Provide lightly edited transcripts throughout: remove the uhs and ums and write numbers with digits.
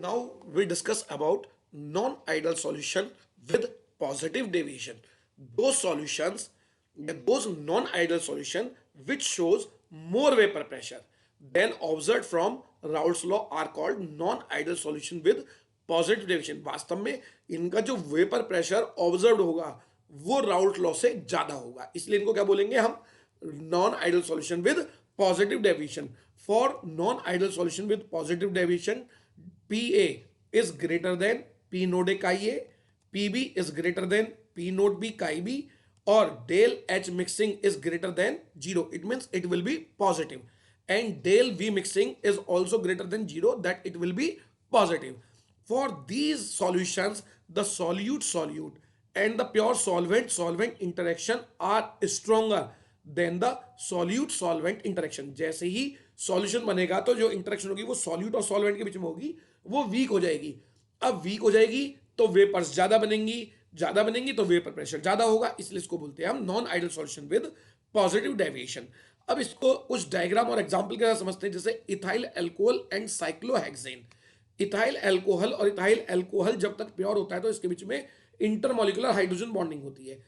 Now we discuss about non-ideal solution with positive deviation. Those solutions, those non-ideal solution which shows more vapor pressure than observed from Raoult's law are called non-ideal solution with positive deviation. वास्तव में इनका जो vapour pressure observe होगा वो Raoult law से ज्यादा होगा, इसलिए इनको क्या बोलेंगे हम? Non ideal solution with positive deviation. For non ideal solution with positive deviation PA is greater than P node A chi A, PB is greater than P node B chi B, or del H mixing is greater than 0. It means it will be positive. And del V mixing is also greater than 0, that it will be positive. For these solutions, the solute-solute and the pure solvent-solvent interaction are stronger than the solute-solvent interaction. जैसे ही solution बनेगा तो जो interaction होगी वो solute और solvent के बीच में होगी, वो वीक हो जाएगी. अब वीक हो जाएगी तो वेपर्स ज्यादा बनेंगी तो वेपर प्रेशर ज्यादा होगा, इसलिए इसको बोलते हैं हम non ideal solution with positive deviation. अब इसको कुछ डायग्राम और एग्जांपल के साथ समझते हैं, जैसे ethyl alcohol and cyclohexane. Ethyl alcohol और इथाइल अल्कोहल जब तक प्योर होता है तो इसके बीच में इंटरमोलिकुलर हाइड्रोजन बॉन्डिंग होती है.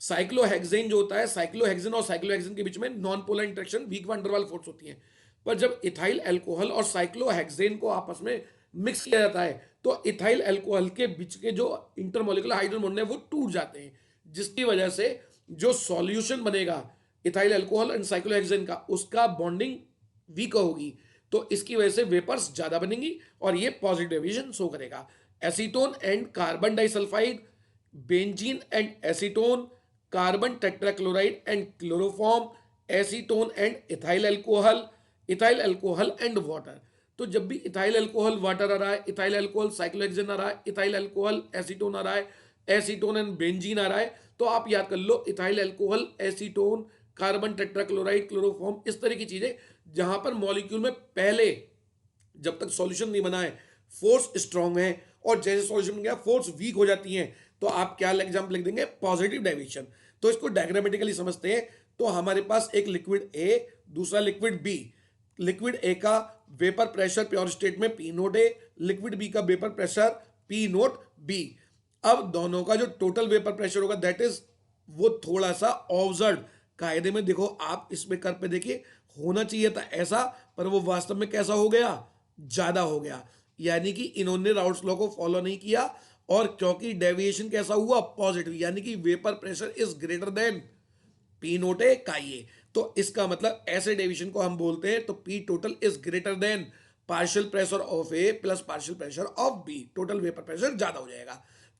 साइक्लोहेक्सेन जो होता है, साइक्लोहेक्सेन और साइक्लोहेक्सेन के बीच में non polar interaction, weak van der Waals force होती है. पर जब इथाइल अल्कोहल और साइक्लोहेक्सेन को आपस में मिक्स किया जाता है तो इथाइल अल्कोहल के बीच के जो इंटरमोलिकुलर हाइड्रोजन बॉन्ड है वो टूट जाते हैं, जिसकी वजह से जो सॉल्यूशन बनेगा इथाइल अल्कोहल एंड साइक्लोहेक्सेन का, उसका बॉन्डिंग वीक होगी, तो इसकी वजह से वेपर्स ज्यादा बनेंगी और ये पॉजिटिव डेविएशन शो करेगा. Acetone and carbon disulphide, benzene and acetone, carbon tetrachloride and chloroform, acetone and ethyl alcohol and water. तो जब भी इथाइल अल्कोहल वाटर आ रहा है, इथाइल अल्कोहल साइक्लोहेक्सेन आ रहा है, इथाइल अल्कोहल एसीटोन आ रहा है, एसीटोन एंड बेंजीन आ रहा है, तो आप याद कर लो ethyl alcohol, acetone, carbon tetrachloride, chloroform, इस तरह की चीजें जहां पर मॉलिक्यूल में पहले जब तक सॉल्यूशन नहीं बना है फोर्स स्ट्रांग है, और जैसे सॉल्यूशन बन गया फोर्स वीक हो जाती है, तो आप क्या एग्जांपल लिख देंगे? Positive deviation. तो इसको डायग्रामेटिकली समझते हैं. तो हमारे पास एक लिक्विड ए, दूसरा लिक्विड बी. लिक्विड ए का वेपर प्रेशर प्योर स्टेट में P note A, liquid B का vapour pressure P naught B. अब दोनों का जो टोटल वेपर प्रेशर होगा दैट इज वो थोड़ा सा ऑब्जर्व कायदे में, देखो आप इसमें कर पे देखिए, होना चाहिए था ऐसा, पर वो वास्तव में कैसा हो गया? ज्यादा हो गया. यानी कि इन्होंने राउल्ट्स लॉ को फॉलो नहीं किया, और क्योंकि डेविएशन कैसा हुआ? पॉजिटिव, यानी कि vapour pressure is greater than P note A chi A. तो इसका मतलब ऐसे डेविएशन को हम बोलते हैं, तो P total is greater than partial pressure of A plus partial pressure of B. Total vapour pressure ज्यादा हो जाएगा.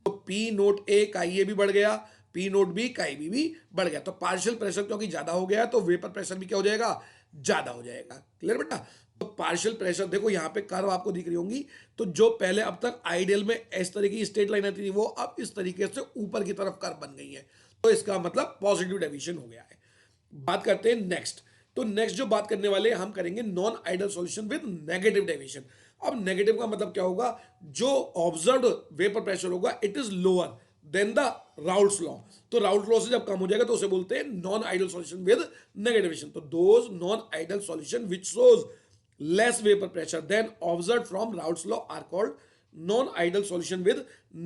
तो P नोट ए काई ए भी बढ़ गया, P नोट बी काई बी भी बढ़ गया. तो पार्शियल प्रेशर क्योंकि ज्यादा हो गया तो वेपर प्रेशर भी क्या हो जाएगा? ज्यादा हो जाएगा. क्लियर बेटा? तो पार्शियल प्रेशर देखो यहाँ पे कर्व आपको दिख रही होंगी, तो जो पहले अब तक आइडियल में इस तरह की स्ट्रेट लाइन आती थी वो अब इस तरीके से ऊपर की तरफ कर्व बन गई है, तो इसका मतलब पॉजिटिव डेविएशन हो गया है. बात करते हैं नेक्स्ट. तो नेक्स्ट जो बात करने वाले हम करेंगे non ideal solution with negative deviation. अब नेगेटिव का मतलब क्या होगा? जो ऑब्जर्व्ड वेपर प्रेशर होगा it is lower than the Raoult's law. तो राउल्ट लॉ से जब कम हो जाएगा तो उसे बोलते हैं non ideal solution with negative deviation. तो those non ideal solution which shows less vapor pressure than observed from Raoult's law are called non-ideal solution with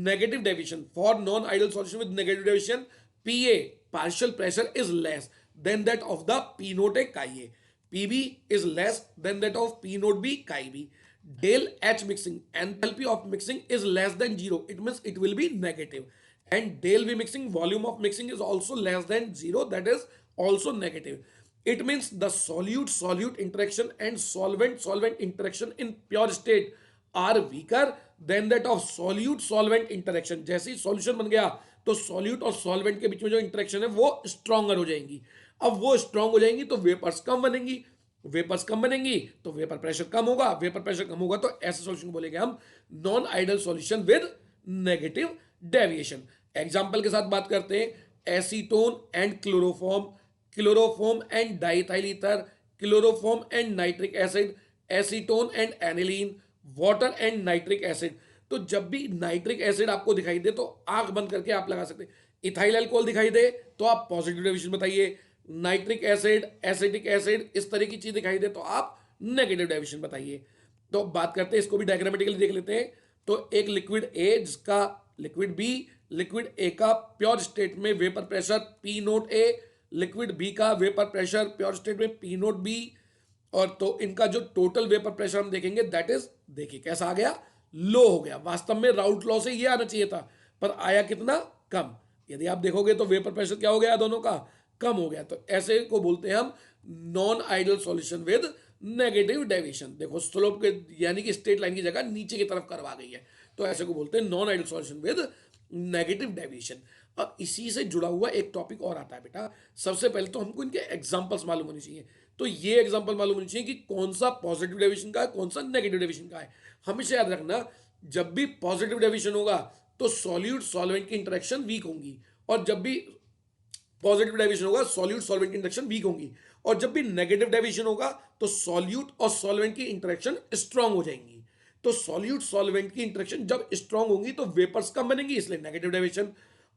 negative deviation. For non-ideal solution with negative deviation, PA partial pressure is less than that of the P note A chi A. PB is less than that of P note B chi B. Del H mixing, enthalpy of mixing is less than 0. It means it will be negative. And del V mixing, volume of mixing is also less than 0. That is also negative. It means the solute-solute interaction and solvent-solvent interaction in pure state are weaker than that of solute-solvent interaction. जैसे ही solution बन गया तो solute और solvent के बीच में जो interaction है वो स्ट्रॉन्गर हो जाएंगी. अब वो स्ट्रॉन्ग हो जाएंगी तो वेपर्स कम बनेंगी, वेपर्स कम बनेंगी तो वेपर प्रेशर कम होगा, वेपर प्रेशर कम होगा तो ऐसे सॉल्यूशन को बोलेंगे हम non ideal solution with negative deviation. Example के साथ बात करते हैं. Acetone and chloroform, chloroform and diethyl ether, chloroform and nitric acid, acetone and aniline, water and nitric acid. तो जब भी नाइट्रिक एसिड आपको दिखाई दे तो आंख बंद करके आप लगा सकते हैं. इथाइल अल्कोहल दिखाई दे तो आप पॉजिटिव डेविएशन बताइए, नाइट्रिक एसिड, एसिटिक एसिड, इस तरह की चीज दिखाई दे तो आप नेगेटिव डेविएशन बताइए. तो बात करते हैं, इसको भी डायग्रामेटिकली देख लेते हैं। तो एक लिक्विड ए जिसका लिक्विड बी, लिक्विड ए का प्योर स्टेट में vapour pressure P note A, liquid B का वेपर प्रेशर प्योर स्टेट में पी नोट बी, और तो इनका जो टोटल वेपर प्रेशर हम देखेंगे दैट इज, देखिए कैसा आ गया, लो हो गया। वास्तव में राउट लॉ से ये आना चाहिए था, पर आया कितना, कम। यदि आप देखोगे तो वेपर प्रेशर क्या हो गया दोनों का, कम हो गया। तो ऐसे को बोलते हैं हम non ideal solution with negative deviation. देखो स्लोप के यानी कि स्ट्रेट लाइन की जगह नीचे की तरफ कर्व आ गई है, तो ऐसे को बोलते हैं non ideal solution with negative deviation. अब इसी से जुड़ा हुआ एक टॉपिक और आता है बेटा। सबसे पहले तो हमको इनके एग्जांपल्स मालूम होने चाहिए। तो ये एग्जांपल मालूम होनी चाहिए कि कौन सा पॉजिटिव डेविएशन का है, कौन सा नेगेटिव डेविएशन का है। हमेशा याद रखना, जब भी पॉजिटिव डेविएशन होगा तो सॉल्यूट सॉल्वेंट की इंटरेक्शन वीक होंगी, और जब भी पॉजिटिव डेविएशन होगा सॉल्यूट सॉल्वेंट की इंटरेक्शन वीक होंगी, और जब भी नेगेटिव डेविएशन होगा तो सॉल्यूट और सॉल्वेंट की इंटरेक्शन स्ट्रांग हो जाएंगी। तो सॉल्यूट सॉल्वेंट की इंटरेक्शन जब स्ट्रांग होंगी तो वेपर्स कम बनेंगी, इसलिए नेगेटिव डेविएशन,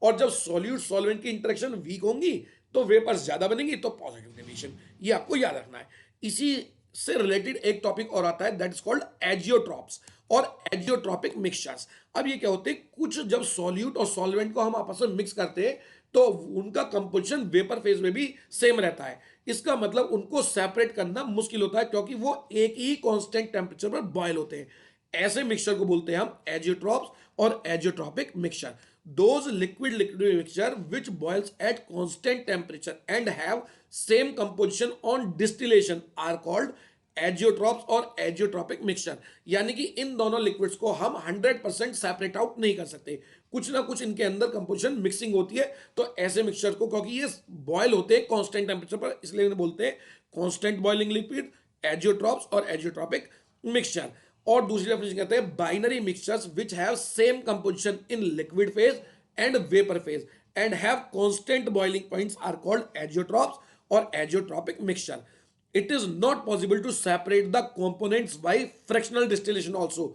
और जब सॉल्यूट सॉल्वेंट की इंटरेक्शन वीक होंगी तो वेपर्स ज्यादा बनेंगी, तो पॉजिटिव डेविएशन। ये आपको याद रखना है। इसी से रिलेटेड एक टॉपिक और आता है दैट इज कॉल्ड एजियोट्रॉप्स और एजियोट्रॉपिक मिक्सचर्स। अब ये क्या होते हैं, कुछ जब सॉल्यूट और सॉल्वेंट को हम आपस में मिक्स करते हैं तो उनका कंपोजिशन वेपर फेज में भी सेम रहता है। इसका मतलब उनको सेपरेट करना मुश्किल होता है, क्योंकि वो एक ही कांस्टेंट टेम्परेचर पर बॉयल होते हैं। ऐसे मिक्सचर को बोलते हैं हम एजियोट्रॉप्स और azeotropic mixture. Those liquid mixture which boils at constant temperature and have same composition on distillation are called azeotropes और एजियोट्रॉपिक मिक्सचर। यानी कि इन दोनों लिक्विड्स को हम 100% सेपरेट आउट नहीं कर सकते, कुछ ना कुछ इनके अंदर कंपोजिशन मिक्सिंग होती है। तो ऐसे मिक्सचर को, क्योंकि ये बॉयल होते हैं कांस्टेंट टेम्परेचर पर, इसलिए इन्हें बोलते हैं कांस्टेंट बॉइलिंग लिक्विड, एजियोट्रॉप्स और एजियोट्रॉपिक मिक्सचर। और दूसरी डेफिनेशन कहते हैं binary mixtures which have same composition in liquid phase and vapour phase and have constant boiling points are called azeotropes और azeotropic mixture. It is not possible to separate the components by fractional distillation also.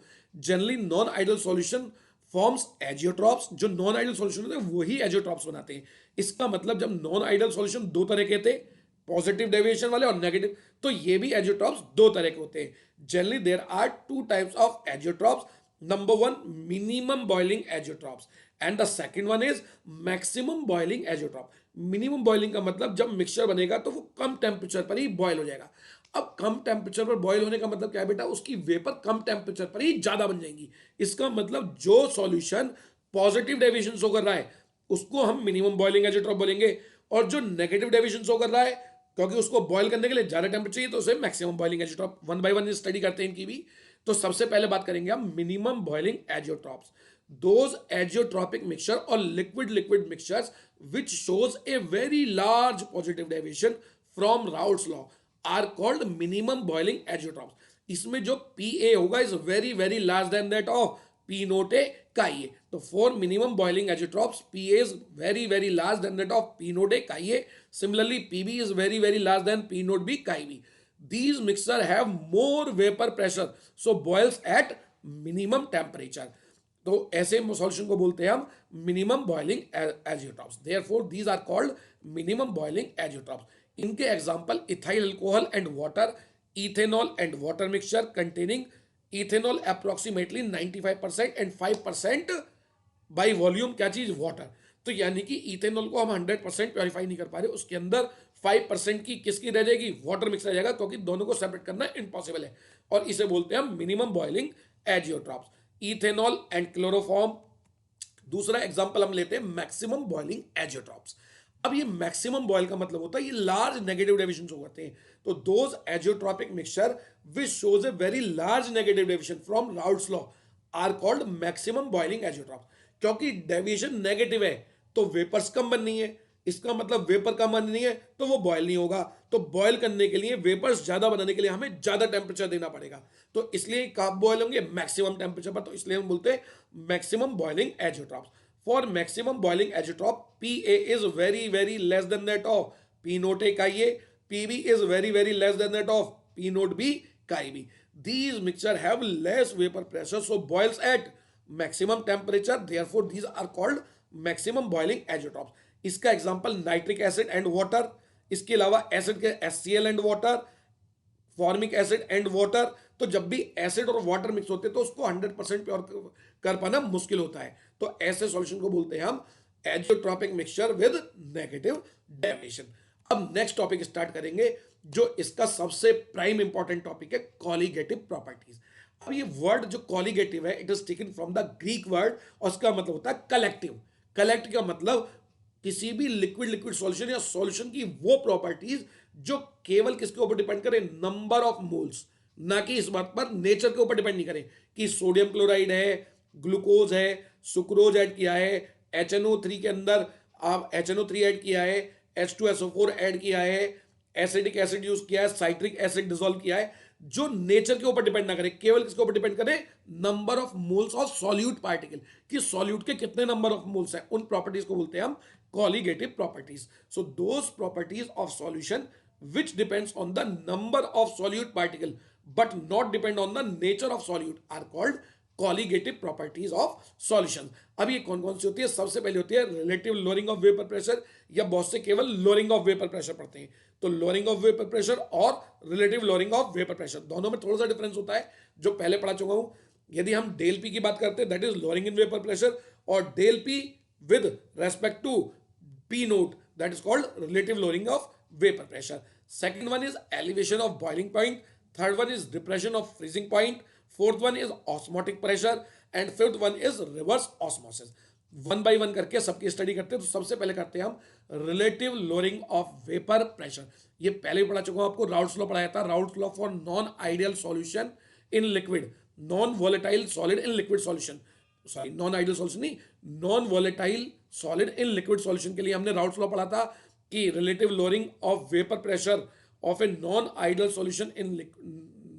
Generally non-ideal solution forms azeotropes. जो non ideal solution होते हैं वही azeotropes बनाते हैं। इसका मतलब जब नॉन आइडियल सॉल्यूशन दो तरह के थे, पॉजिटिव डेविएशन वाले और नेगेटिव, तो ये भी एजियोट्रॉप्स दो तरह के होते हैं। Generally there are two types of azeotropes. Number one, minimum boiling azeotropes and the second one is maximum boiling azeotrope. Minimum boiling का मतलब जब मिक्सचर बनेगा तो वो कम टेम्परेचर पर ही बॉयल हो जाएगा। अब कम टेम्परेचर पर बॉयल होने का मतलब क्या है बेटा, उसकी वेपर कम टेम्परेचर पर ही ज्यादा बन जाएंगी। इसका मतलब जो सॉल्यूशन पॉजिटिव डेविएशन शो कर रहा है उसको हम मिनिमम बॉइलिंग एजियोट्रॉप बोलेंगे, और जो नेगेटिव डेविएशन शो कर रहा है क्योंकि उसको बॉयल करने के लिए ज्यादा टेम्परेचर चाहिए तो उसे maximum boiling azeotrope. One by one study करते हैं इनकी भी। तो सबसे पहले बात करेंगे हम minimum boiling azeotropes. Those agiotropic mixture or liquid mixtures which shows a very large positive deviation from Raoult's law are called minimum boiling agiotrops. इसमें जो PA होगा is very large than that of P note A chi A. तो for minimum boiling agiotrops PA is very large than that of P note A chi A. Similarly PB is very large than P note B chi B. These mixture have more vapor pressure so boils at minimum temperature. तो ऐसे solution को बोलते हैं हम minimum boiling azeotropes. Therefore these are called minimum boiling azeotropes. इनके example ethyl alcohol and water, ethanol and water mixture containing ethanol approximately 95% and 5% by volume क्या चीज, water. तो यानी कि इथेनॉल को हम 100% प्योरीफाई नहीं कर पा रहे, उसके अंदर 5% की किसकी रह जाएगी, वाटर मिक्स रह जाएगा, क्योंकि दोनों को सेपरेट करना इम्पॉसिबल है, और इसे बोलते हैं हम minimum boiling azeotropes. Ethanol and chloroform. दूसरा एग्जांपल हम लेते हैं मैक्सिमम बॉइलिंग एजियोट्रॉप्स। अब ये मैक्सिमम बॉयल का मतलब होता है ये लार्ज नेगेटिव डेविएशन शो करते हैं। तो those azeotropic mixture which shows a very large negative deviation from Raoult's law are called maximum boiling azeotropes. क्योंकि डेविएशन नेगेटिव है तो वेपर्स कम बननी है, इसका मतलब वेपर कम बननी है तो वो बॉयल नहीं होगा। तो बॉयल करने के लिए, वेपर्स ज्यादा बनाने के लिए हमें ज्यादा टेम्परेचर देना पड़ेगा, तो इसलिए कब बॉयल होंगे, मैक्सिमम टेम्परेचर पर। तो इसलिए हम बोलते हैं maximum boiling azeotropes. For maximum boiling azeotrope PA is very less than that of P note A chi A, PB is very less than that of P note B chi B. These mixture have less vapor pressure so boils at maximum temperature, therefore these are called maximum boiling agiotrops. इसका example nitric acid and water, इसके अलावा acid के HCl and water, formic acid and water, तो जब भी acid और water mix होते हैं तो उसको 100% प्योर कर पाना मुश्किल होता है। तो ऐसे सॉल्यूशन को बोलते हैं हम azeotropic mixture with negative deviation. अब नेक्स्ट टॉपिक स्टार्ट करेंगे, जो इसका सबसे प्राइम इंपॉर्टेंट टॉपिक है, कॉलीगेटिव प्रॉपर्टीज। अब ये वर्ड जो कॉलीगेटिव है, it is taken from the Greek word और उसका मतलब होता है कलेक्टिव। कलेक्ट का मतलब किसी भी लिक्विड लिक्विड सॉल्यूशन या सॉल्यूशन की वो प्रॉपर्टीज जो केवल किसके ऊपर डिपेंड करे, नंबर ऑफ मोल्स, ना कि इस बात पर नेचर के ऊपर डिपेंड नहीं करे कि सोडियम क्लोराइड है, ग्लूकोज है, सुक्रोज ऐड किया है, HNO3 के अंदर आप HNO3 ऐड किया है, H2SO4 ऐड किया है, एसिडिक एसिड यूज किया है, साइट्रिक एसिड डिसॉल्व किया है, जो नेचर के ऊपर डिपेंड ना करे, केवल किसके ऊपर डिपेंड करे, number of moles of solute particle, कि सॉल्यूट के कितने नंबर ऑफ मोल्स हैं, उन प्रॉपर्टीज को बोलते हैं हम colligative properties. So those properties of solution which depends on the number of solute particle but not depend on the nature of solute are called colligative properties of solution. अब ये कौन कौन सी होती है? सबसे पहले होती है relative lowering of vapour pressure, या बहुत से केवल लोअरिंग ऑफ वेपर प्रेशर पढ़ते हैं। तो लोअरिंग ऑफ वेपर प्रेशर और relative lowering of vapour pressure दोनों में थोड़ा सा डिफरेंस होता है, जो पहले पढ़ा चुका हूं। यदि हम डेल पी की बात करते हैं, that is lowering in vapour pressure, और del P with respect to P note, that is called relative lowering of vapor pressure. Second one is elevation of boiling point. Third one is depression of freezing point. Fourth one is osmotic pressure. And fifth one is reverse osmosis. One by one करके सबकी study करते हैं। तो सबसे पहले करते हैं हम relative lowering of vapour pressure. ये पहले भी पढ़ा चुका हूं आपको, राउट्स लॉ पढ़ाया था, Raoult's law for non ideal solution in liquid, non volatile solid in liquid solution, sorry non ideal solution नहीं, non volatile solid in liquid solution के लिए हमने राउट्स लॉ पढ़ा था कि relative lowering of vapour pressure of a non ideal solution in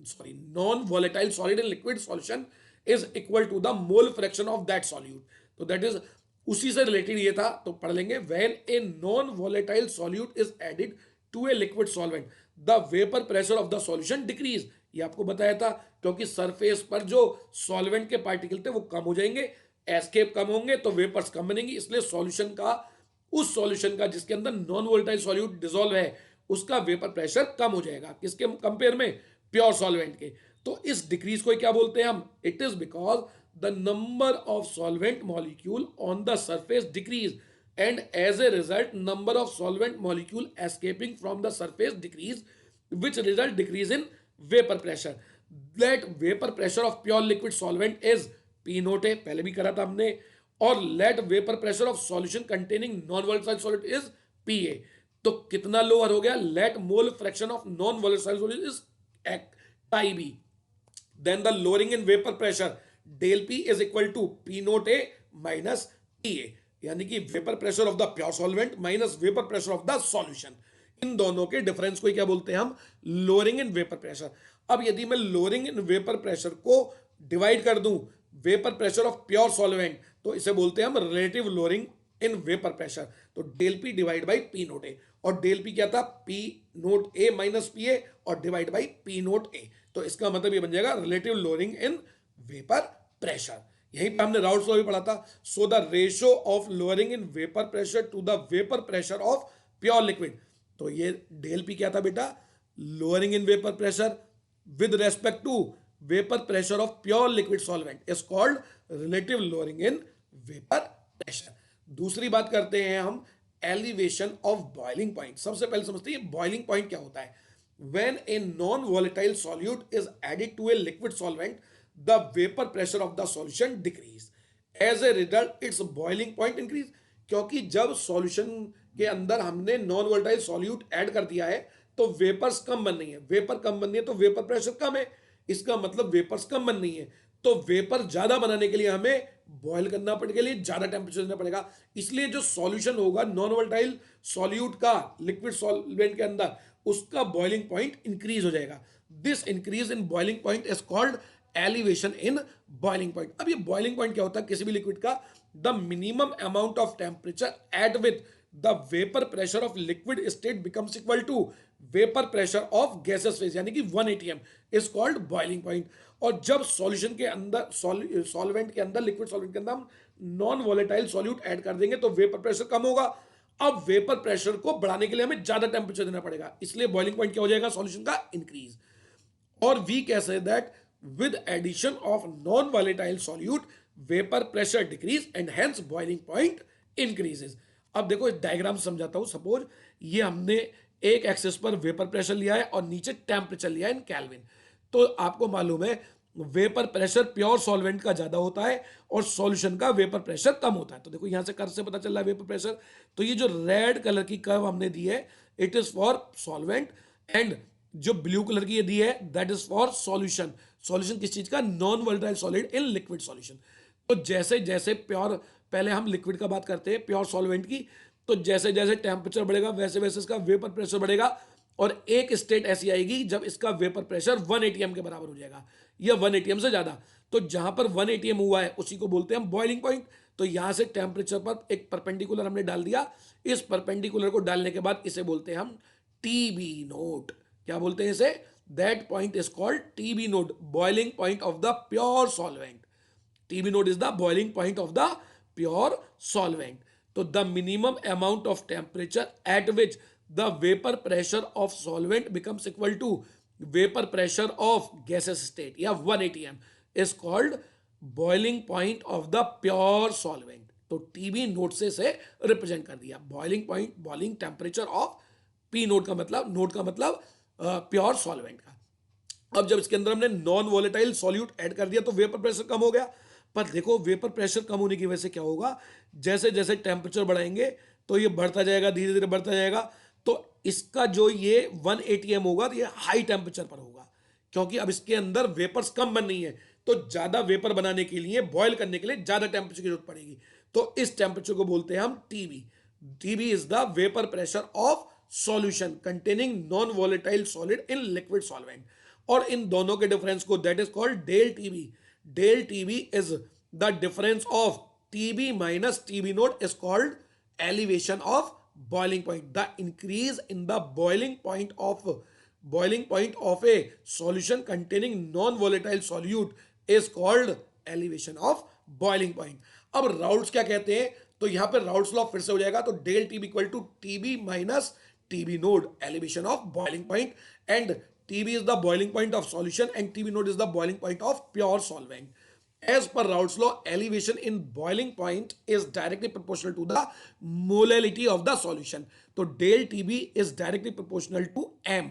sorry non volatile solid in liquid solution is equal to the mole fraction of that solute. तो that is उसी से related ये था, तो पढ़ लेंगे। When a non volatile solute is added to a liquid solvent the vapour pressure of the solution decrease. ये आपको बताया था, क्योंकि सरफेस पर जो सॉल्वेंट के पार्टिकल थे वो कम हो जाएंगे, एस्केप कम होंगे तो वेपर्स कम बनेंगी, इसलिए सॉल्यूशन का, उस सॉल्यूशन का जिसके अंदर नॉन वोलेटाइल सॉल्यूट डिसॉल्व है, उसका वेपर प्रेशर कम हो जाएगा। किसके कंपेयर में? प्योर सॉल्वेंट के। तो इस डिक्रीज को क्या बोलते हैं हम? It is because the number of solvent molecule on the surface decrease and as a result number of solvent molecule escaping from the surface decrease, which result decrease in vapor pressure. Let vapor pressure of pure liquid solvent is P naught है, पहले भी करा था हमने, और let vapor pressure of solution containing non volatile solid is PA। तो कितना lower हो गया? let mole fraction of non volatile solid is TIB। then the lowering in vapor pressure del P is equal to P naught A minus PA, यानी कि vapour pressure of the pure solvent minus vapour pressure of the solution. इन दोनों के difference को क्या बोलते हैं हम? Lowering in vapour pressure. अब यदि मैं लोअरिंग इन वेपर प्रेशर को डिवाइड कर दूं vapour pressure of pure solvent, तो इसे बोलते हैं हम relative lowering in vapour pressure. तो del P divide by P note A, और डेल पी क्या था? P note A minus P A, और divide by P note A. तो इसका मतलब ये बन जाएगा relative lowering in vapour pressure. यहीं पे हमने राउट्स लॉ भी पढ़ा था। So the ratio of lowering in vapour pressure to the vapour pressure of pure liquid. तो ये डेल पी क्या था बेटा? Lowering in vapour pressure with respect to vapour pressure of pure liquid solvent is called relative lowering in vapour pressure. दूसरी बात करते हैं हम एलिवेशन ऑफ बॉइलिंग पॉइंट। सबसे पहले समझते हैं बॉइलिंग पॉइंट क्या होता है। When a non volatile solute is added to a liquid solvent, the vapor pressure of the solution decrease, as a result its boiling point increase। क्योंकि जब solution के अंदर हमने नॉन वोलेटाइल सॉल्यूट ऐड कर दिया है तो वेपर्स कम बन रही है, वेपर कम बन रही है तो वेपर प्रेशर कम है, इसका मतलब वेपर्स कम बन रही है। तो वेपर ज्यादा बनाने के लिए हमें बॉयल करना पड़ेगा, लिए ज्यादा टेम्परेचर देना पड़ेगा। इसलिए जो सॉल्यूशन होगा नॉन वोलेटाइल सॉल्यूट का लिक्विड सॉल्वेंट के अंदर, उसका बॉइलिंग पॉइंट इंक्रीज हो जाएगा। This increase in boiling point is called elevation in boiling point. अब ये बॉइलिंग पॉइंट क्या होता है किसी भी लिक्विड का? The minimum amount of temperature at with the vapour pressure of liquid state becomes equal to vapour pressure of gases phase, यानी कि 1 atm is called boiling point. और जब सॉल्यूशन के अंदर, सॉल्वेंट के अंदर, लिक्विड सॉल्वेंट के अंदर हम नॉन वोलेटाइल सॉल्यूट ऐड कर देंगे तो वेपर प्रेशर कम होगा। अब वेपर प्रेशर को बढ़ाने के लिए हमें ज्यादा टेम्परेचर देना पड़ेगा, इसलिए बॉइलिंग पॉइंट क्या हो जाएगा सॉल्यूशन का? इंक्रीज। और we can say that with addition of non-volatile solute vapor pressure decrease and hence boiling point increases. अब देखो इस डायग्राम समझाता हूं. सपोज ये हमने एक एक्सिस पर वेपर प्रेशर लिया है और नीचे टेम्परेचर लिया है इन केल्विन. तो आपको मालूम है वेपर प्रेशर प्योर सॉल्वेंट का ज्यादा होता है और सॉल्यूशन का वेपर प्रेशर कम होता है. तो देखो यहां से कर्व से पता चल रहा है वेपर प्रेशर. तो ये जो रेड कलर की कर्व हमने दी है it is for solvent and जो ब्लू कलर की ये दी है that is for solution. Solution किस चीज का? Non volatile solid in liquid solution. तो जैसे जैसे प्योर, पहले हम लिक्विड का बात करते हैं प्योर सॉल्वेंट की, तो जैसे जैसे टेम्परेचर बढ़ेगा वैसे वैसे इसका वेपर प्रेशर बढ़ेगा और एक स्टेट ऐसी आएगी जब इसका वेपर प्रेशर 1 atm के बराबर हो जाएगा या 1 atm से ज्यादा. तो जहां पर 1 atm हुआ है उसी को बोलते हैं हम बॉइलिंग पॉइंट. तो यहां से टेम्परेचर पर एक परपेंडिकुलर हमने डाल दिया. इस परपेंडिकुलर को डालने के बाद इसे बोलते हैं हम टीबी नोट. क्या बोलते हैं इसे? That point is called TB note, boiling point of the pure solvent. TB node is the boiling point of the pure solvent. So the minimum amount of temperature at which the vapor pressure of solvent becomes equal to vapor pressure of gaseous state या 1 atm is called boiling point of the pure solvent. तो TB node से represent कर दिया boiling point, boiling temperature of P node का मतलब pure solvent का. अब जब इसके अंदर हमने नॉन वोलेटाइल सॉल्यूट ऐड कर दिया तो वेपर प्रेशर कम हो गया. पर देखो वेपर प्रेशर कम होने की वजह से क्या होगा, जैसे जैसे टेम्परेचर बढ़ाएंगे तो ये बढ़ता जाएगा, धीरे धीरे बढ़ता जाएगा. तो इसका जो ये 1 atm होगा तो ये हाई टेम्परेचर पर होगा क्योंकि अब इसके अंदर वेपर्स कम बन रही है. तो ज्यादा वेपर बनाने के लिए, बॉयल करने के लिए ज्यादा टेम्परेचर की जरूरत पड़ेगी. तो इस टेम्परेचर को बोलते हैं हम TB. TB is the vapour pressure of solution containing non volatile solid in liquid solvent. और इन दोनों के डिफरेंस को that is called del TB. Del TB is the difference of TB minus TB naught is called elevation of boiling point. The increase in the boiling point of a solution containing non volatile solute is called elevation of boiling point. अब Raoult's क्या कहते हैं? तो यहां पर Raoult's law फिर से हो जाएगा. तो del TB equal to TB minus TB naught elevation of boiling point and TB is the boiling point of solution and TB node is the boiling point of pure solvent. As per Raoult's law, elevation in boiling point is directly proportional to the molality of the solution. तो del TB is directly proportional to M.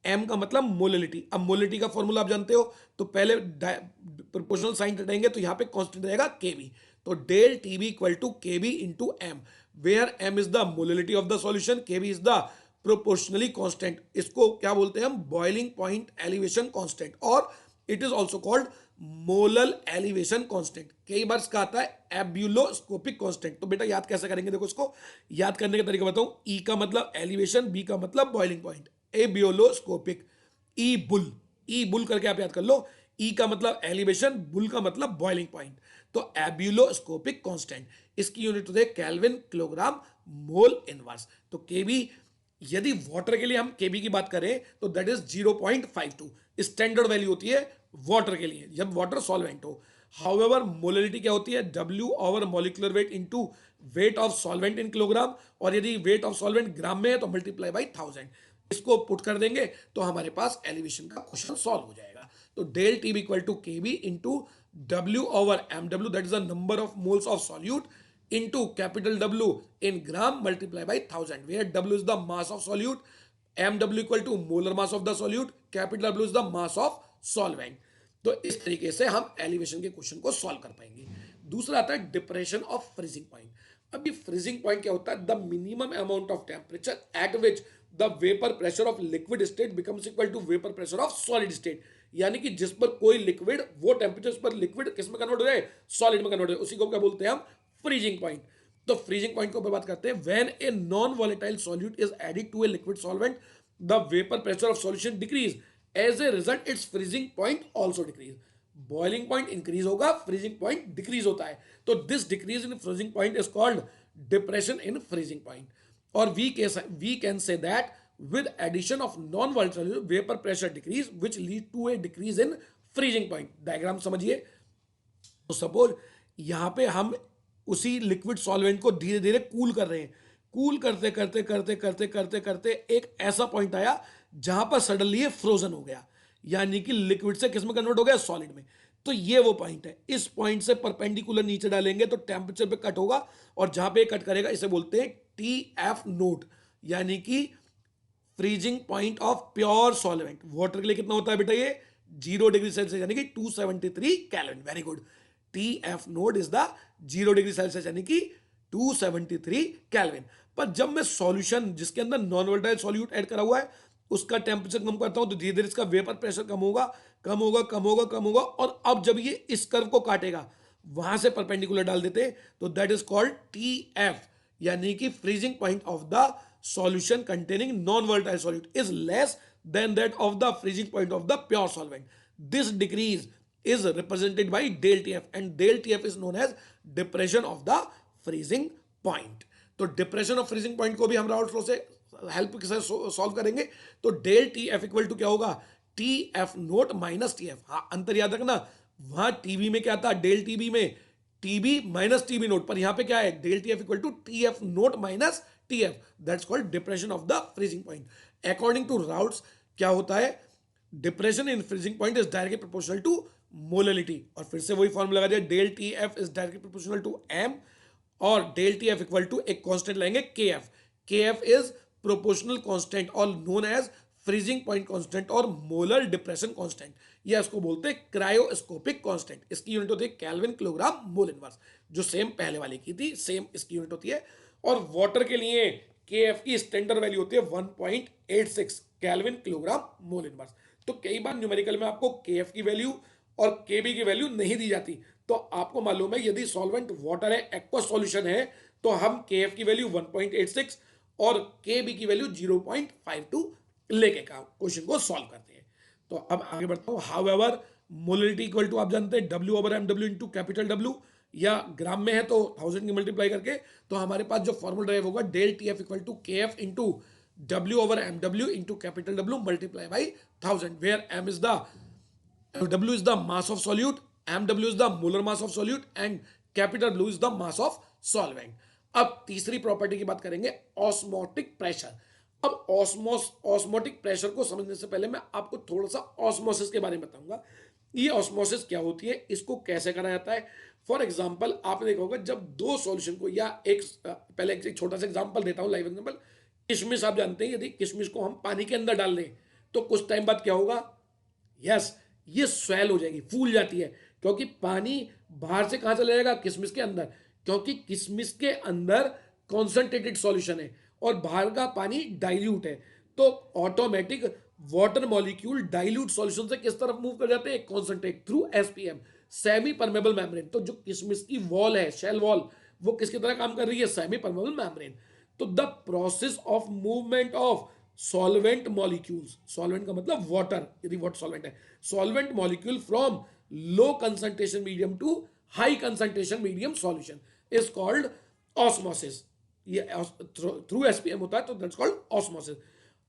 M का मतलब molality. अब molality का formula आप जानते हो, तो पहले प्रोपोर्शनल साइन हटाएंगे तो यहाँ पे कांस्टेंट रहेगा Kb. तो del TB equal to Kb into M, where M is the molality of the solution, Kb is the proportionally constant. इसको क्या बोलते हैं हम? बॉइलिंग पॉइंट एलिवेशन कांस्टेंट, और it is also called molal elevation constant. कई बार इसका आता है एब्यूलोस्कोपिक कांस्टेंट. तो बेटा याद कैसे करेंगे? देखो इसको याद करने का तरीका बताऊं. ई का मतलब एलिवेशन, बी का मतलब बॉइलिंग पॉइंट, एब्यूलोस्कोपिक. ई बुल करके आप याद कर लो. ई का मतलब एलिवेशन, बुल का मतलब बॉइलिंग पॉइंट. तो एब्यूलोस्कोपिक कांस्टेंट, इसकी यूनिट होती है केल्विन, किलोग्राम, मोल इनवर्स. तो केबी, यदि वाटर के लिए हम केबी की बात करें तो दैट इज 0.52 स्टैंडर्ड वैल्यू होती है वाटर के लिए जब वाटर सॉल्वेंट हो. हाउएवर मोलरिटी क्या होती है? W over molecular weight into weight of solvent in kilogram, और यदि वेट ऑफ सॉल्वेंट ग्राम में है तो मल्टीप्लाई बाय 1000. इसको पुट कर देंगे तो हमारे पास एलिवेशन का क्वेश्चन सॉल्व हो जाएगा. तो del TB equal to KB into W over MW, that is the number of moles of solute, into capital W in gram multiplied by 1000, where W is the mass of solute, MW equal to molar mass of the solute, capital W is the mass of solvent. तो इस तरीके से हम elevation के question को solve कर पाएंगे. दूसरा आता है डिप्रेशन ऑफ फ्रीजिंग पॉइंट. अभी फ्रीजिंग पॉइंट क्या होता है? The minimum amount of temperature at which the vapour pressure of liquid state becomes equal to vapour pressure of solid state. यानी कि जिस पर कोई लिक्विड, वो टेम्परेचर पर लिक्विड किस में कन्वर्ट हो जाए? सॉलिड में कन्वर्ट हो जाए. उसी को क्या बोलते हैं हम? Freezing point. तो फ्रीजिंग पॉइंट को बात करते हैं. When a non volatile solute is added to a liquid solvent the vapour pressure of solution decrease, as a result its freezing point also decrease. Boiling point increase होगा, freezing point decrease होता है. तो this decrease in freezing point is called depression in freezing point. और we can say that with addition of non-volatile vapor pressure decrease which lead to a decrease in freezing point. Diagram समझिए. तो suppose यहां पे हम उसी liquid solvent को धीरे धीरे कूल कर रहे हैं. कूल करते करते करते करते करते करते एक ऐसा पॉइंट आया जहां पर सडनली ये फ्रोजन हो गया, यानी कि लिक्विड से किस में कन्वर्ट हो गया, सॉलिड में। तो ये वो पॉइंट है, इस पॉइंट से परपेंडिकुलर नीचे डालेंगे तो टेम्परेचर पे कट होगा, और जहां पे कट करेगा इसे बोलते हैं टी एफ नोट, यानी कि freezing point of pure solvent. Water के लिए कितना होता है बेटा, ये 0 डिग्री सेल्सियस यानी कि 273 calorie. Very good, T F note is the 0 degree Celsius यानी कि 273 कैल्विन। पर जब मैं सॉल्यूशन जिसके अंदर नॉन वोलेटाइल सॉल्यूट ऐड करा हुआ है उसका टेम्परेचर कम करता हूं तो धीरे धीरे इसका वेपर प्रेशर कम होगा, कम होगा, कम होगा, कम होगा, और अब जब ये इस कर्व को काटेगा वहां से परपेंडिकुलर डाल देते तो that is called T F, यानी कि freezing point of the solution containing non-volatile solute is less than that of the freezing point of the pure solvent. This decrease is represented by del TF and del TF is known as depression of the freezing point. तो depression of freezing point को भी हम Raoult law से help के साथ solve करेंगे। तो del T F equal to क्या होगा, T F naught minus T F. हाँ, अंतर याद रखना, वहां टीबी में क्या था, डेल टीबी में टीबी माइनस टीबी नोट, पर यहां पे क्या है, del T F equal to T F naught minus TF, that's called depression of the freezing point. According to Raoult's क्या होता है, depression in freezing point is directly proportional to molality, और फिर से वही फॉर्मूला लगा दिया, del T F is directly proportional to m, और del T F equal to एक कांस्टेंट लाएंगे KF, KF is proportional constant और known as freezing point constant और मोलर डिप्रेशन कांस्टेंट, या इसको बोलते हैं क्रायोस्कोपिक कांस्टेंट। इसकी यूनिट होती है केल्विन किलोग्राम मोल इनवर्स, जो सेम पहले वाले की थी, सेम इसकी यूनिट होती है। और वाटर के लिए KF की स्टैंडर्ड वैल्यू होती है 1.86 केल्विन किलोग्राम मोल इनवर्स। तो कई बार न्यूमेरिकल में आपको KF की वैल्यू और KB की वैल्यू नहीं दी जाती, तो आपको मालूम है यदि सॉल्वेंट वाटर है, एक्वस सॉल्यूशन है, तो हम KF की वैल्यू 1.86 और KB की वैल्यू 0.52 लेके का क्वेश्चन को सॉल्व करते हैं। तो अब आगे बढ़ता हूं। हाउएवर मोलरिटी इक्वल टू आप जानते हैं W/mW इंटू कैपिटल W, या ग्राम में है तो 1000 की मल्टीप्लाई करके, तो हमारे पास जो फॉर्मूला ड्राइव होगा del T F equal to KF into W/mW into capital W multiply by 1000, where M is the W is the mass of solute, MW is the molar mass of solute and capital W is the mass of solvent. अब तीसरी property की बात करेंगे, osmotic pressure. अब osmotic pressure को समझने से पहले मैं आपको थोड़ा सा ऑस्मोसिस के बारे में बताऊंगा। ये ऑस्मोसिस क्या होती है, इसको कैसे करा जाता है। फॉर एग्जाम्पल आपने देखा होगा जब दो सॉल्यूशन को, या एक पहले एक छोटा सा एग्जाम्पल देता हूं, लाइव एग्जाम्पल। किशमिश आप जानते हैं, यदि किशमिश को हम पानी के अंदर डाल दें तो कुछ टाइम बाद क्या होगा, यस, ये स्वेल हो जाएगी, फूल जाती है, क्योंकि पानी बाहर से कहां चला जाएगा, किशमिश के अंदर, क्योंकि किशमिश के अंदर कॉन्सेंट्रेटेड सॉल्यूशन है और बाहर का पानी डाइल्यूट है। तो automatic water molecule dilute solution से किस तरफ मूव कर जाते हैं, concentrate, through SPM, semi permeable membrane. तो जो किशमिश की वॉल है, शेल वॉल, वो किसकी तरह काम कर रही है, सेमी परमेबल मेम्ब्रेन। तो the process of movement of solvent molecules, solvent का मतलब वाटर, यदि वाटर सॉल्वेंट है, solvent molecule from low concentration medium to high concentration medium solution is called osmosis. ये थ्रू SPM होता है तो दैट्स कॉल्ड ऑस्मोसिस।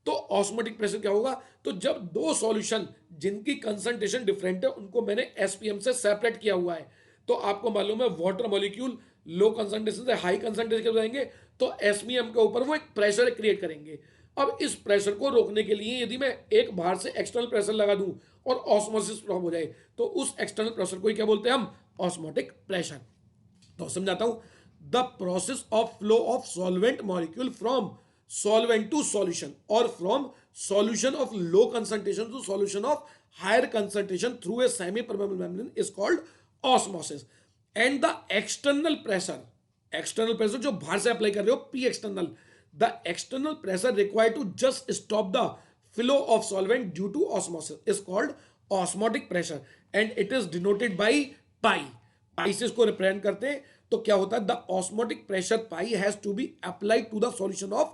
तो ऑस्मोटिक प्रेशर क्या होगा, तो जब दो सॉल्यूशन जिनकी कंसंट्रेशन डिफरेंट है उनको मैंने SPM से सेपरेट किया हुआ है, तो आपको मालूम है वाटर मॉलिक्यूल लो कंसंट्रेशन से हाई कंसंट्रेशन पे जाएंगे तो SPM के ऊपर वो एक प्रेशर क्रिएट करेंगे। अब इस प्रेशर को रोकने के लिए यदि मैं एक बाहर से एक्सटर्नल प्रेशर लगा दूं और ऑस्मोसिस फॉर्म हो जाए तो उस एक्सटर्नल प्रेशर को ही क्या बोलते हैं हम, ऑस्मोटिक प्रेशर। तो समझाता हूं, the process of flow of solvent molecule from solvent to solution or from solution of low concentration to solution of higher concentration through a semi permeable membrane is called osmosis. And the external pressure जो बाहर से apply कर रहे हो, P external, the external pressure required to just stop the flow of solvent due to osmosis is called osmotic pressure and it is denoted by pi. pi से इसको represent करते हैं। तो क्या होता है, the osmotic pressure pi has to be applied to the solution of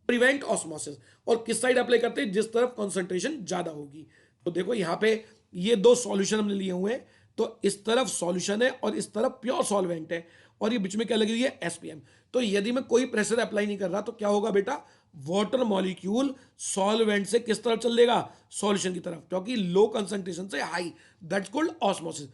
prevent osmosis, और किस साइड अप्लाई करते हैं, जिस तरफ कंसंट्रेशन ज्यादा होगी। तो देखो यहां पे ये दो सॉल्यूशन हमने लिए हुए हैं, तो इस तरफ सॉल्यूशन है और इस तरफ प्योर सॉल्वेंट है, और ये बीच में क्या लगी हुई है, SPM। तो यदि मैं कोई प्रेशर अप्लाई नहीं कर रहा तो क्या होगा बेटा, वाटर मॉलिक्यूल सॉल्वेंट से किस तरफ चलेगा, सॉल्यूशन की तरफ, क्योंकि लो कंसंट्रेशन से हाई, दैट्स कॉल्ड ऑस्मोसिस।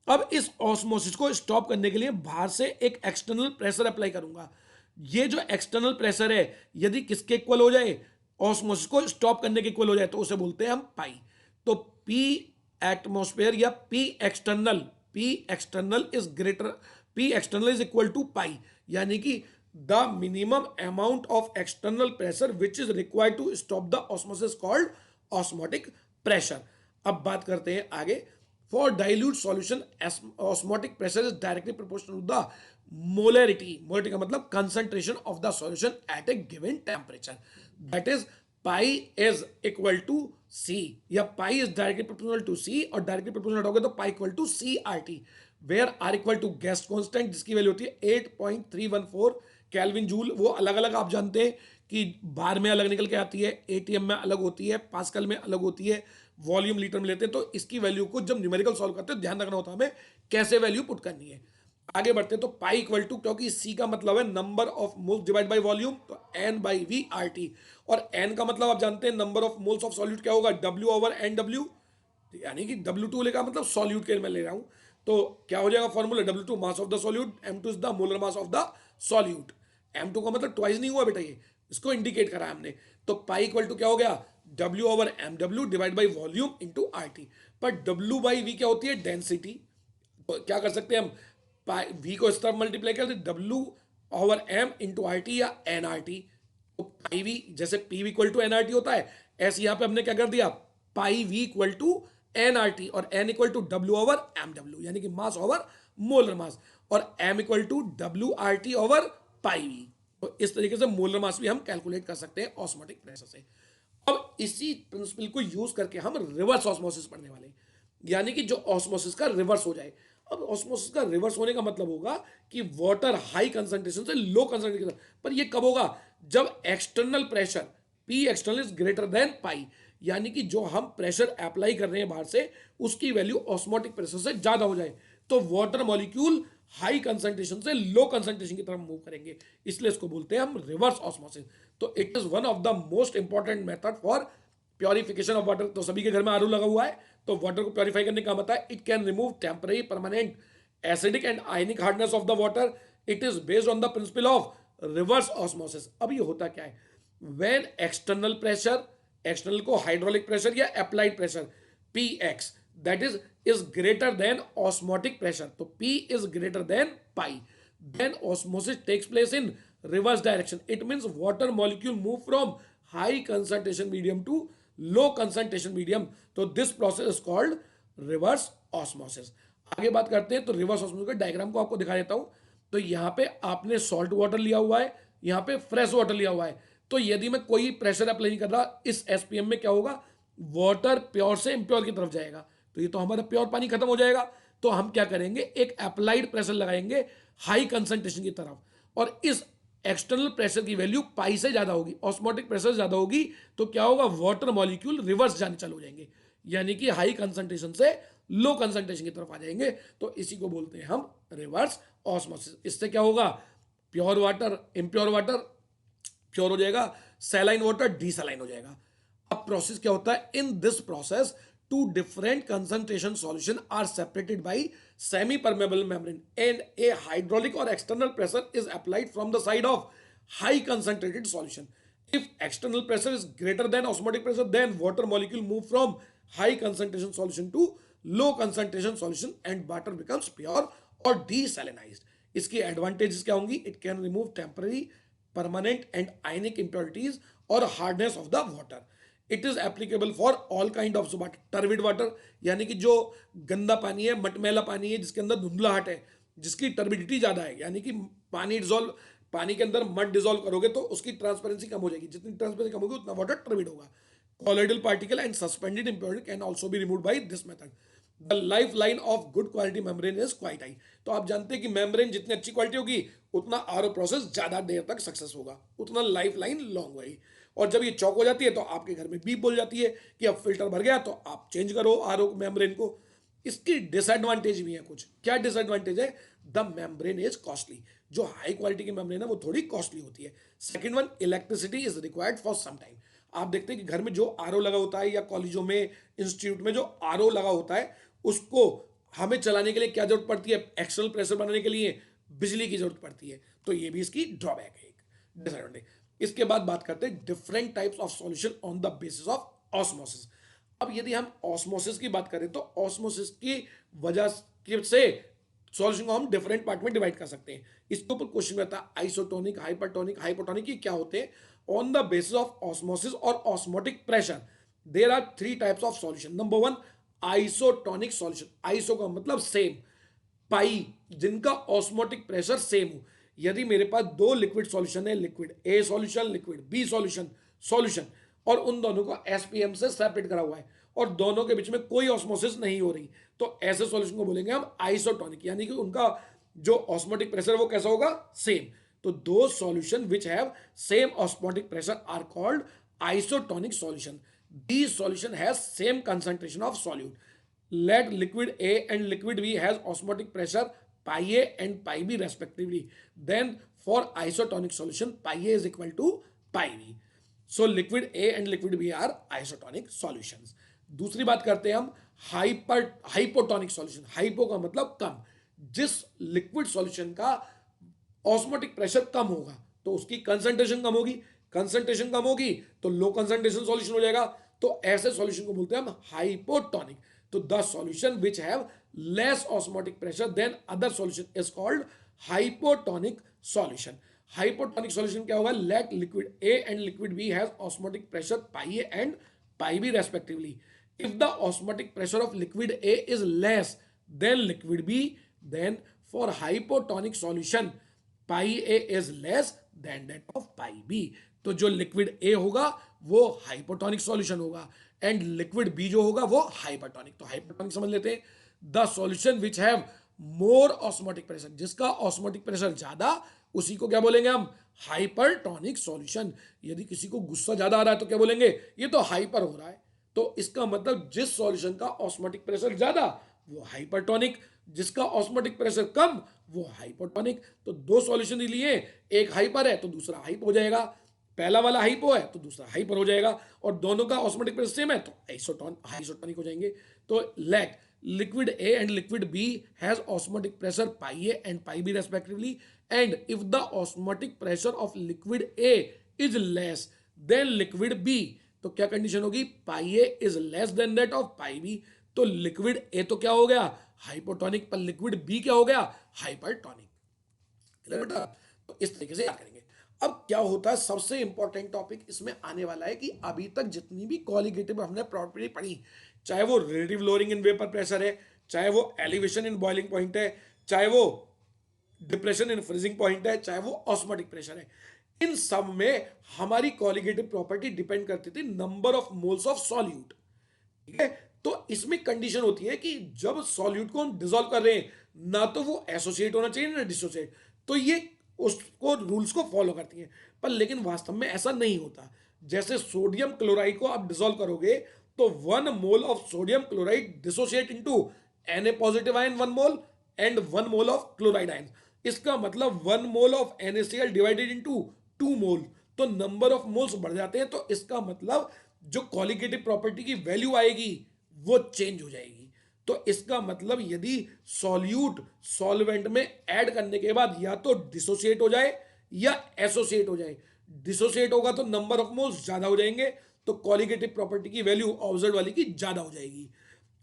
अब इस ऑस्मोसिस को स्टॉप करने के लिए बाहर से एक एक्सटर्नल प्रेशर अप्लाई करूंगा। ये जो एक्सटर्नल प्रेशर है यदि किसके इक्वल हो जाए, ऑस्मोसिस को स्टॉप करने के इक्वल हो जाए तो उसे बोलते हैं हम पाई। तो पी एटमोस्फेयर या P external is greater, P external is equal to pi, यानी कि the minimum amount of external pressure which is required to stop the osmosis called osmotic pressure. अब बात करते हैं आगे। For dilute solution osmotic pressure is directly proportional to the molarity का मतलब concentration of the solution at a given temperature, that is pi is equal to C, या pi is directly proportional to C, और directly proportional हटोगे तो pi equal to C R T, where R equal to gas constant जिसकी value होती है 8.314 kelvin joule. वो अलग अलग आप जानते हैं कि बार में अलग निकल के आती है, एटीएम में अलग होती है, पास्कल में अलग होती है, वॉल्यूम लीटर में लेते हैं। तो इसकी वैल्यू को जब न्यूमेरिकल सॉल्व करते हैं ध्यान रखना होता है हमें कैसे वैल्यू पुट करनी है। आगे बढ़ते हैं तो पाई इक्वल टू, क्योंकि सी का मतलब है number of moles divide by volume, तो N by V R T, और एन का मतलब आप जानते हैं number of moles of solute क्या होगा, डब्ल्यू ओवर एन डब्ल्यू, यानी कि W2 लेगा मतलब सॉल्यूट के मैं ले रहा हूं, तो क्या हो जाएगा formula, W2 mass of the solute, M2 is the molar mass of the solute. M2 का मतलब ट्वाइस नहीं हुआ बेटा, ये इसको इंडिकेट करा हमने। तो पाई इक्वल टू क्या हो गया, W over MW divide by volume into RT, पर W बाई V क्या होती है, डेंसिटी। तो क्या कर सकते हैं हम, V को इस तरफ मल्टीप्लाई कर दे W over M into RT या NRT। तो पाई वी जैसे P V equal to NRT होता है, ऐसे यहां पे हमने क्या कर दिया, pi V equal to NRT, और N equal to W over M W, यानी कि मास ओवर मोलर मास, और M equal to W R T over pi V. तो इस तरीके से मोलर मास भी हम कैलकुलेट कर सकते हैं ऑस्मोटिक प्रेशर से। अब इसी प्रिंसिपल को यूज करके हम रिवर्स ऑस्मोसिस पढ़ने वाले हैं, यानी कि जो ऑस्मोसिस का रिवर्स हो जाए। अब ऑस्मोसिस का रिवर्स होने का मतलब होगा कि वाटर हाई कंसंट्रेशन से लो कंसंट्रेशन की तरफ, पर ये कब होगा, जब external pressure P external is greater than pi, यानी कि जो हम प्रेशर अप्लाई कर रहे हैं बाहर से उसकी वैल्यू ऑस्मोटिक प्रेशर से ज्यादा हो जाए, तो वाटर मॉलिक्यूल हाई कंसंट्रेशन से लो कंसंट्रेशन की तरफ मूव करेंगे, इसलिए इसको बोलते हैं हम रिवर्स ऑस्मोसिस। तो it is one of the most important method for purification of water. तो सभी के घर में आरओ लगा हुआ है, तो वाटर को प्योरीफाई करने का मतलब है it can remove temporary permanent acidic and ionic hardness of the water. It is based on the principle of reverse osmosis. अब ये होता क्या है, व्हेन एक्सटर्नल प्रेशर, एक्सटर्नल को हाइड्रोलिक प्रेशर या applied pressure Px that is greater then osmotic pressure, तो P is greater than pi, then osmosis takes place in reverse direction. It means water molecule move from high concentration medium to low concentration medium. तो this process is called reverse osmosis. आगे बात करते हैं तो reverse osmosis के diagram को आपको दिखा देता हूं। तो यहां पे आपने सॉल्ट वाटर लिया हुआ है, यहां पे फ्रेश वाटर लिया हुआ है। तो यदि मैं कोई प्रेशर अप्लाई नहीं कर रहा, इस एसपीएम में क्या होगा, वाटर प्योर से इम्प्योर की तरफ जाएगा, तो ये तो हमारा प्योर पानी खत्म हो जाएगा। तो हम क्या करेंगे, एक अप्लाइड प्रेशर लगाएंगे हाई कंसंट्रेशन की तरफ, और इस एक्सटर्नल प्रेशर की वैल्यू पाई से ज्यादा होगी, ऑस्मोटिक प्रेशर ज्यादा होगी, तो क्या होगा, वाटर मॉलिक्यूल रिवर्स जाने चालू हो जाएंगे, यानी कि हाई कंसंट्रेशन से लो कंसंट्रेशन की तरफ आ जाएंगे। तो इसी को बोलते हैं हम रिवर्स ऑस्मोसिस। इससे क्या होगा, pure water impure water pure हो जाएगा, सैलाइन वाटर डीसैलाइन हो जाएगा। अब प्रोसेस क्या होता है, in this process two different concentration solution are separated by semi permeable membrane and a hydraulic or external pressure is applied from the side of high concentrated solution. If external pressure is greater than osmotic pressure, then water molecule move from high concentration solution to low concentration solution and water becomes pure or desalinized. इसकी advantages क्या होंगी, it can remove temporary permanent and ionic impurities और hardness of the water. It is applicable for all kind of water, turbid water, यानी कि जो गंदा पानी है, मटमैला पानी है, जिसके अंदर धुंधलाहट है, जिसकी टर्बिडिटी ज्यादा है, यानी कि पानी के अंदर मड डिजोल्व करोगे तो उसकी ट्रांसपेरेंसी कम हो जाएगी, जितनी ट्रांसपेरेंसी कम होगी उतना वाटर टर्बिड होगा। Colloidal particle and suspended impurity can also be remove by this method. The life line of good quality membrane is quite high. तो आप जानते हैं कि मेम्ब्रेन जितनी अच्छी क्वालिटी होगी उतना आरओ प्रोसेस ज्यादा देर तक सक्सेस होगा, उतना लाइफ लाइन लॉन्ग होगी। और जब ये चौक हो जाती है तो आपके घर में बीप बोल जाती है कि अब फिल्टर भर गया, तो आप चेंज करो आरओ मेम्ब्रेन को। इसकी डिसएडवांटेज भी है कुछ। क्या डिसएडवांटेज है, द मेम्ब्रेन इज कॉस्टली। जो हाई क्वालिटी की मेम्ब्रेन है वो थोड़ी कॉस्टली होती है। Second one, electricity is required for some time. आप देखते हैं कि घर में जो आरओ लगा होता है या कॉलेजों में, इंस्टीट्यूट में जो आरओ लगा होता है, उसको हमें चलाने के लिए क्या जरूरत पड़ती है, एक्सटर्नल प्रेशर बनाने के लिए बिजली की जरूरत पड़ती है। तो ये भी इसकी ड्रॉबैक है, एक डिसएडवांटेज। इसके बाद बात करते हैं different types of solution on the basis of osmosis. अब यदि हम ऑस्मोसिस की बात करें तो ऑस्मोसिस की वजह से सॉल्यूशन को हम डिफरेंट पार्ट में डिवाइड कर सकते हैं। इसके ऊपर क्वेश्चन रहता है आइसोटोनिक, हाइपरटोनिक, हाइपोटोनिक, ये क्या होते हैं? On the basis of osmosis और osmotic pressure there are three types of solution. Number one, isotonic solution. Iso का मतलब सेम, पाई जिनका ऑस्मोटिक प्रेशर सेम हो। यदि मेरे पास दो लिक्विड सॉल्यूशन है, liquid A solution, liquid B solution, और उन दोनों को एसपीएम से सेपरेट करा हुआ है और दोनों के बीच में कोई ऑस्मोसिस नहीं हो रही, तो ऐसे सॉल्यूशन को बोलेंगे हम आइसोटोनिक, यानी कि उनका जो ऑस्मोटिक प्रेशर वो कैसा होगा? सेम। तो दो solution which have same osmotic pressure are called isotonic solution. These solution has same concentration of solute. Let liquid A and liquid B has osmotic pressure pi A and pi B respectively. Then for isotonic solution pi A is equal to pi B. So liquid A and liquid B are isotonic solutions. दूसरी बात करते हैं हम hypotonic solution. Hypo का मतलब कम। जिस liquid solution का osmotic pressure कम होगा तो उसकी कंसंट्रेशन कम होगी, कंसंट्रेशन कम होगी तो लो कंसंट्रेशन सॉल्यूशन हो जाएगा, तो ऐसे सॉल्यूशन को बोलते हैं हम हाइपोटोनिक। तो the solution which have less osmotic pressure than other solution is called hypotonic solution. Hypotonic solution क्या होगा? Let liquid A and liquid B has osmotic pressure pi A and pi B respectively. If the osmotic pressure of liquid A is less than liquid B, then for hypotonic solution pi A is less than that of pi B। तो जो liquid A होगा वो hypotonic solution होगा and liquid B जो होगा वो hypertonic. तो hypertonic समझ लेते हैं। The solution which have more osmotic pressure, जिसका ऑस्मोटिक प्रेशर ज्यादा, उसी को क्या बोलेंगे हम? Hypertonic solution. यदि किसी को गुस्सा ज्यादा आ रहा है तो क्या बोलेंगे? ये तो हाइपर हो रहा है। तो इसका मतलब जिस सॉल्यूशन का ऑस्मोटिक प्रेशर ज्यादा वो हाइपरटोनिक, जिसका ऑस्मोटिक प्रेशर कम वो हाइपोटोनिक। तो दो सॉल्यूशन लिए, एक हाइपर है तो दूसरा हाइप हो जाएगा, पहला वाला हाइपो है तो दूसरा हाइपर हो जाएगा, और दोनों का ऑस्मोटिक प्रेशर सेम है तो आइसोटोनिक हो जाएंगे। तो let liquid A and liquid B has osmotic pressure pi A and pi B respectively, and if the osmotic pressure of liquid A is less than liquid B, तो क्या condition होगी? Pi A is less than that of pi B. तो liquid A तो क्या हो गया? Hypotonic, पर liquid B क्या हो गया? हाइपरटोनिक। बेटा तो इस तरीके से याद करेंगे। अब क्या होता है, सबसे इंपॉर्टेंट टॉपिक इसमें आने वाला है कि अभी तक जितनी भी कॉलिगेटिव हमने प्रॉपर्टी पढ़ी, चाहे वो relative lowering in vapour pressure है, चाहे वो एलिवेशन इन बॉइलिंग पॉइंट है, चाहे वो डिप्रेशन इन फ्रीजिंग पॉइंट है, चाहे वो ऑस्मोटिक प्रेशर है, इन सब में हमारी कॉलिगेटिव प्रॉपर्टी डिपेंड करती थी number of moles of solute. ठीक है, तो इसमें कंडीशन होती है कि जब सॉल्यूट को हम डिसॉल्व कर रहे हैं ना तो वो एसोसिएट होना चाहिए ना डिसोसिएट, तो ये उसको रूल्स को फॉलो करती हैं, पर लेकिन वास्तव में ऐसा नहीं होता। जैसे सोडियम क्लोराइड को आप डिसॉल्व करोगे तो 1 mole of sodium chloride dissociate into Na positive ion 1 mole and 1 mole of chloride ion. इसका मतलब 1 mole of NaCl divided into 2 मोल, तो नंबर ऑफ मोल्स बढ़ जाते हैं। तो इसका मतलब जो कॉलिगेटिव प्रॉपर्टी की वैल्यू आएगी वो चेंज हो जाएगी। तो इसका मतलब यदि सॉल्यूट सॉल्वेंट में ऐड करने के बाद या तो डिसोसिएट हो जाए या एसोसिएट हो जाए, डिसोसिएट होगा तो नंबर ऑफ मोल्स ज्यादा हो जाएंगे, तो कॉलिगेटिव प्रॉपर्टी की वैल्यू ऑब्जर्व वाली की ज्यादा हो जाएगी,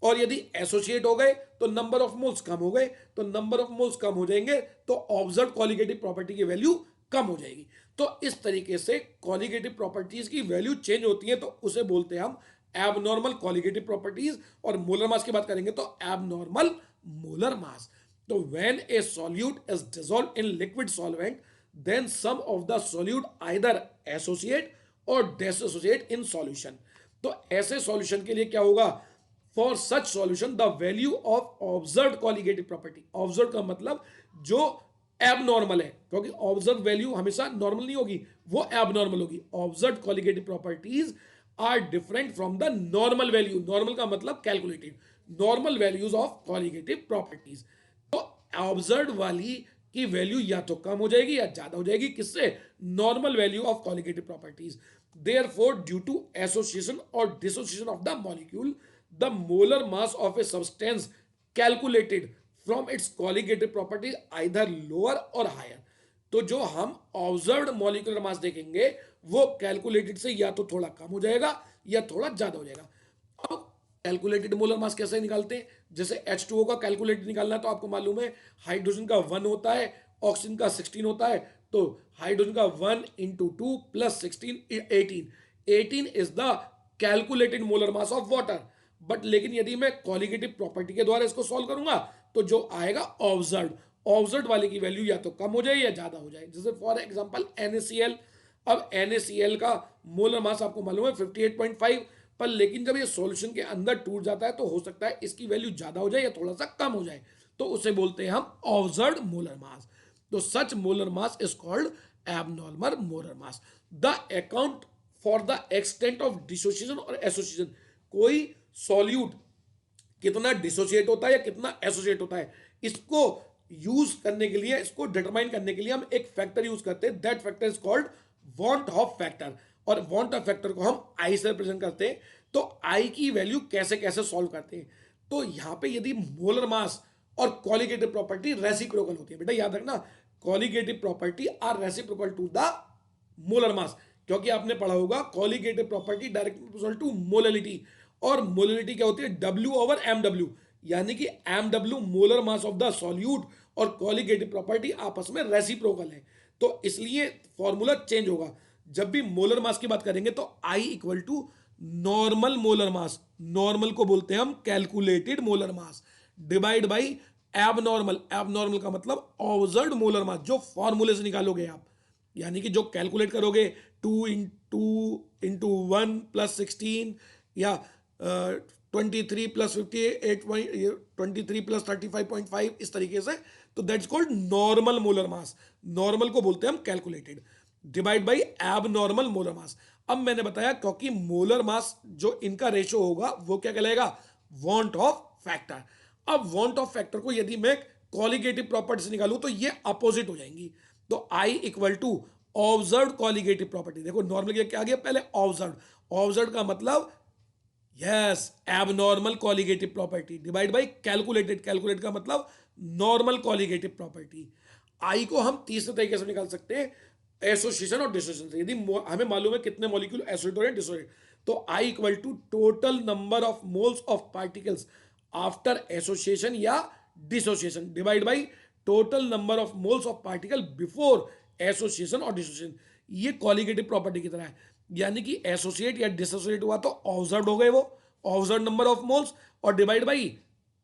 और यदि एसोसिएट हो गए तो नंबर ऑफ मोल्स कम हो गए, तो नंबर ऑफ मोल्स कम हो जाएंगे तो ऑब्जर्व कॉलिगेटिव प्रॉपर्टी की वैल्यू कम हो जाएगी। तो इस तरीके से कॉलिगेटिव प्रॉपर्टीज की वैल्यू चेंज होती है, तो उसे बोलते हैं हम एबनॉर्मल कॉलिगेटिव प्रॉपर्टीज। और मोलर मास की बात करेंगे तो एबनॉर्मल मोलर मास। तो when a solute is dissolved in liquid solvent then some of the solute either associate or dissociate in solution. तो ऐसे सॉल्यूशन के लिए क्या होगा? For such solution the value of observed colligative property, observe का मतलब जो एबनॉर्मल है, क्योंकि ऑब्जर्व वैल्यू हमेशा नॉर्मल नहीं होगी, वो एबनॉर्मल होगी। Observe colligative properties are different from the normal value, normal का मतलब calculated, normal values of colligative properties. तो ऑब्जर्व वाली की वैल्यू या तो कम हो जाएगी या ज्यादा हो जाएगी, किससे? Normal value of colligative properties. Therefore due to association और dissociation of the molecule the molar mass of a substance calculated from its colligative property either lower और हायर। तो जो हम ऑब्जर्व्ड मॉलिक्यूलर मास देखेंगे वो कैलकुलेटेड से या तो थोड़ा कम हो जाएगा या थोड़ा ज्यादा हो जाएगा। अब कैलकुलेटेड मोलर मास कैसे निकालते हैं? जैसे H2O का कैलकुलेटेड निकालना है तो आपको मालूम है हाइड्रोजन का 1 होता है, ऑक्सीजन का 16 होता है, तो हाइड्रोजन का 1 into 2 plus 16 18, 18 is the calculated molar mass of water. But लेकिन यदि मैं कॉलिगेटिव प्रॉपर्टी के द्वारा इसको सॉल्व करूंगा तो जो आएगा ऑब्जर्व, ऑब्जर्व वाले की वैल्यू या तो कम हो जाए या ज्यादा हो जाए। जैसे फॉर एग्जांपल NaCl, अब NaCl का मोलर मास आपको मालूम है 58.5, पर लेकिन जब ये सॉल्यूशन के अंदर टूट जाता है तो हो सकता है इसकी वैल्यू ज्यादा हो जाए या थोड़ा सा कम हो जाए, तो उसे बोलते हैं हम ऑब्जर्व्ड मोलर मास। तो such molar mass is called abnormal molar mass. The account for the extent of dissociation और एसोसिएशन, कोई सॉल्यूट कितना डिसोसिएट होता है या कितना एसोसिएट होता है, इसको यूज करने के लिए, इसको डिटरमाइन करने के लिए हम एक फैक्टर यूज करते हैं। That factor is called want of factor, और वॉन्ट ऑफ फैक्टर को हम आई से रिप्रेजेंट करते हैं। तो आई की वैल्यू कैसे कैसे सॉल्व करते हैं, तो यहां पे यदि मोलर मास और कॉलिगेटिव प्रॉपर्टी रेसिप्रोकल होती है, बेटा याद रखना, colligative property are reciprocal to the molar mass, क्योंकि आपने पढ़ा होगा colligative property direct proportional to molarity, और मोलरिटी क्या होती है? W ओवर mw, यानी कि mw molar mass of the solute और कॉलिगेटिव प्रॉपर्टी आपस में रेसिप्रोकल है, तो इसलिए फॉर्मूला चेंज होगा। जब भी मोलर मास की बात करेंगे तो I equal to normal molar mass, normal को बोलते हैं हम calculated molar mass, divide by abnormal, abnormal का मतलब ऑब्जर्व्ड मोलर मास, जो फॉर्मूले से निकालोगे आप, यानी कि जो कैलकुलेट करोगे 2 इंटू 1 प्लस 16 या 23 प्लस 58, 23 प्लस 35.5, इस तरीके से, तो that's called normal molar mass. Normal को बोलते हैं हम calculated, divide by abnormal molar मास। अब मैंने बताया क्योंकि मोलर मास जो इनका रेशो होगा वो क्या कहलाएगा? Want of factor. अब वॉन्ट ऑफ फैक्टर को यदि मैं कॉलिगेटिव प्रॉपर्टी से निकालूं तो ये अपोजिट हो जाएंगी। तो I equal to observe colligative property, देखो नॉर्मल क्या आ गया पहले? ऑब्जर्व, ऑब्जर्व का मतलब is abnormal colligative property, divide by calculated, calculate का मतलब नॉर्मल कॉलिगेटिव प्रॉपर्टी। आई को हम तीसरे तरीके से निकाल सकते हैं, एसोसिएशन और डिसोसिएशन से। यदि हमें मालूम है कितने मॉलिक्यूल एसोसिएट हो रहे हैं, डिसोसिएट, तो I equal to total number of moles of particles after association या dissociation, divide by total number of moles of particle before association और डिसोसिएशन। ये कॉलिगेटिव प्रॉपर्टी की तरह है, यानी कि एसोसिएट या डिसोसिएट हुआ तो ऑब्जर्व हो गए वो ऑब्जर्व नंबर ऑफ मोल्स, और divide by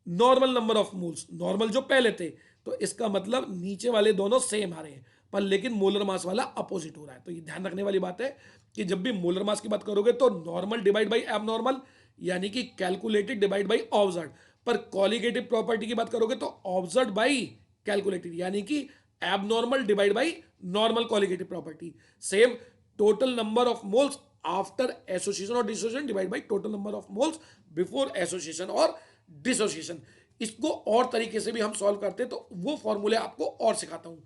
normal number of moles, normal जो पहले थे, तो इसका मतलब नीचे वाले दोनों सेम आ रहे हैं, पर लेकिन मोलर मास वाला अपोजिट हो रहा है। तो ये ध्यान रखने वाली बात है कि जब भी मोलर मास की बात करोगे तो नॉर्मल डिवाइड बाई एबनॉर्मल, यानी कि कैलकुलेटेड डिवाइड बाई ऑब्जर्व, पर कॉलिगेटिव प्रॉपर्टी की बात करोगे तो ऑब्जर्व बाई कैलकुलेटेड, यानी कि abnormal divide by normal colligative property. Same total number of moles after association और dissociation divide by total number of moles before association और dissociation. इसको और तरीके से भी हम सॉल्व करते हैं, तो वो फॉर्मूले आपको और सिखाता हूं।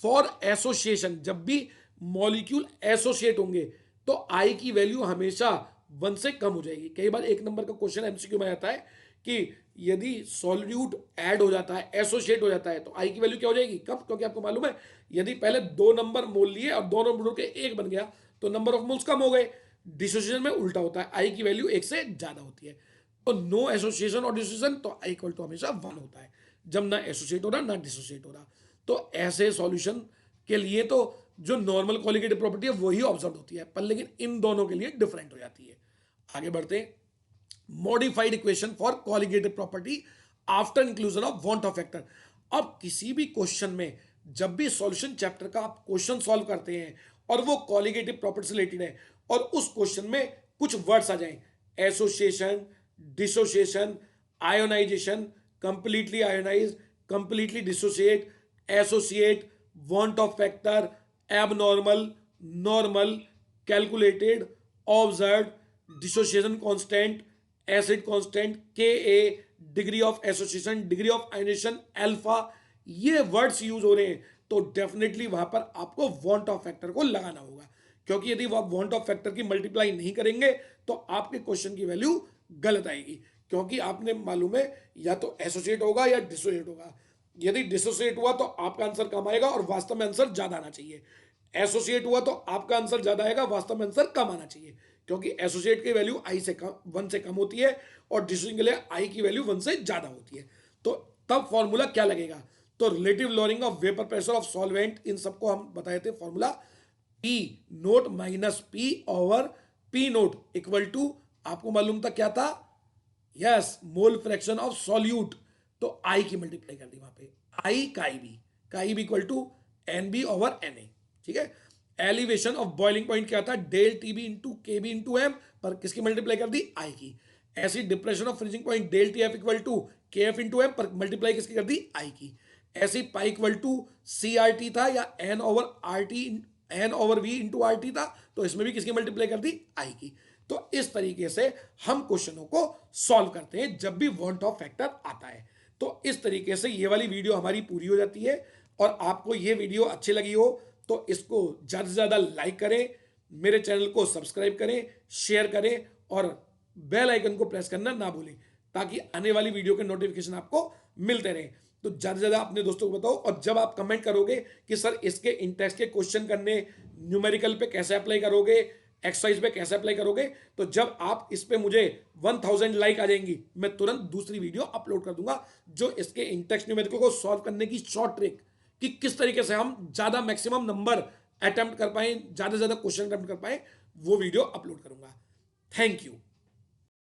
फॉर एसोसिएशन, जब भी मॉलिक्यूल एसोसिएट होंगे तो आई की वैल्यू हमेशा 1 से कम हो जाएगी। कई बार एक नंबर का क्वेश्चन एमसीक्यू में आता है कि यदि सॉल्यूट ऐड हो जाता है, एसोसिएट हो जाता है, तो आई की वैल्यू क्या हो जाएगी? कम, क्योंकि आपको मालूम है यदि पहले 2 नंबर मोल लिए और दोनों मोल के 1 बन गया तो नंबर ऑफ मोल्स कम हो गए। डिसोसिएशन में उल्टा होता है, आई की वैल्यू 1 से ज्यादा होती है। तो नो एसोसिएशन और डिसोसिएशन, तो आई इक्वल टू हमेशा 1 होता है, जब ना एसोसिएट हो रहा ना डिसोसिएट हो रहा। तो ऐसे सॉल्यूशन के लिए तो जो नॉर्मल कॉलिगेटिव प्रॉपर्टी है वही ऑब्जर्व होती है, पर लेकिन इन दोनों के लिए डिफरेंट हो जाती है। आगे बढ़ते हैं, modified equation for colligative property after inclusion of want Hoff factor. अब किसी भी क्वेश्चन में जब भी सॉल्यूशन चैप्टर का आप क्वेश्चन सॉल्व करते हैं और वो कॉलिगेटिव प्रॉपर्टी से रिलेटेड है और उस क्वेश्चन में कुछ वर्ड्स आ जाएं, association, dissociation, ionisation, completely ionise, completely dissociate, associate, van't Hoff factor, abnormal, normal, calculated, observe, dissociation constant, acid constant, K A, degree of association, degree of ionisation, alpha, ये words use हो रहे हैं, तो definitely वहां पर आपको want Hoff factor को लगाना होगा, क्योंकि यदि आप वांट ऑफ फैक्टर की मल्टीप्लाई नहीं करेंगे तो आपके क्वेश्चन की वैल्यू गलत आएगी, क्योंकि आपने मालूम है या तो एसोसिएट होगा या डिसोसिएट होगा। यदि डिसोसिएट हुआ तो आपका आंसर कम आएगा और वास्तव में आंसर ज्यादा आना चाहिए। एसोसिएट हुआ तो आपका आंसर ज्यादा आएगा, वास्तव में आंसर कम आना चाहिए, क्योंकि एसोसिएट की वैल्यू आई से कम, 1 से कम होती है, और डिस्टिंग के लिए आई की वैल्यू 1 से ज्यादा होती है। तो तब फॉर्मूला क्या लगेगा, तो relative lowering of vapour pressure of solvent, इन सबको हम बताए थे formula P naught minus P over P naught equal to, आपको मालूम था क्या था, yes, mole fraction of solute, तो आई की मल्टीप्लाई कर दी वहां पे, आई का E B equal to N B over N A, ठीक है। एलिवेशन ऑफ बॉइलिंग पॉइंट क्या था, del T B into K B into M, पर किसकी मल्टीप्लाई कर दी, आई की। ऐसी depression of freezing point del T F equal to K F into M, पर मल्टीप्लाई किसकी कर दी, आई की। ऐसी pi equal to C R T था, या N over R T, N over V into R T था, तो इसमें भी किसकी मल्टीप्लाई कर दी, आई की। तो इस तरीके से हम क्वेश्चनों को सॉल्व करते हैं जब भी वांट ऑफ फैक्टर आता है। तो इस तरीके से ये वाली वीडियो हमारी पूरी हो जाती है। और आपको ये वीडियो अच्छी लगी हो तो इसको ज़्यादा से ज़्यादा लाइक करें, मेरे चैनल को सब्सक्राइब करें, शेयर करें, और बेल आइकन को प्रेस करना ना भूलें, ताकि आने वाली वीडियो के नोटिफिकेशन आपको मिलते रहें। तो ज़्यादा से ज़्यादा अपने दोस्तों को बताओ, और जब आप कमेंट करोगे कि सर इसके इंटेक्स के क्वेश्चन करने, न्यूमेरिकल पे कैसे अप्लाई करोगे, एक्सरसाइज पे कैसे अप्लाई करोगे, तो जब आप इस पे मुझे 1000 लाइक आ जाएंगी, मैं तुरंत दूसरी वीडियो अपलोड कर दूंगा जो इसके इंटेक्स न्यूमेरिकल को सॉल्व करने की शॉर्ट ट्रिक, कि किस तरीके से हम ज्यादा मैक्सिमम नंबर अटेम्प्ट कर पाए, ज्यादा से ज्यादा क्वेश्चन अटेम्प्ट कर पाए, वो वीडियो अपलोड करूंगा। Thank you.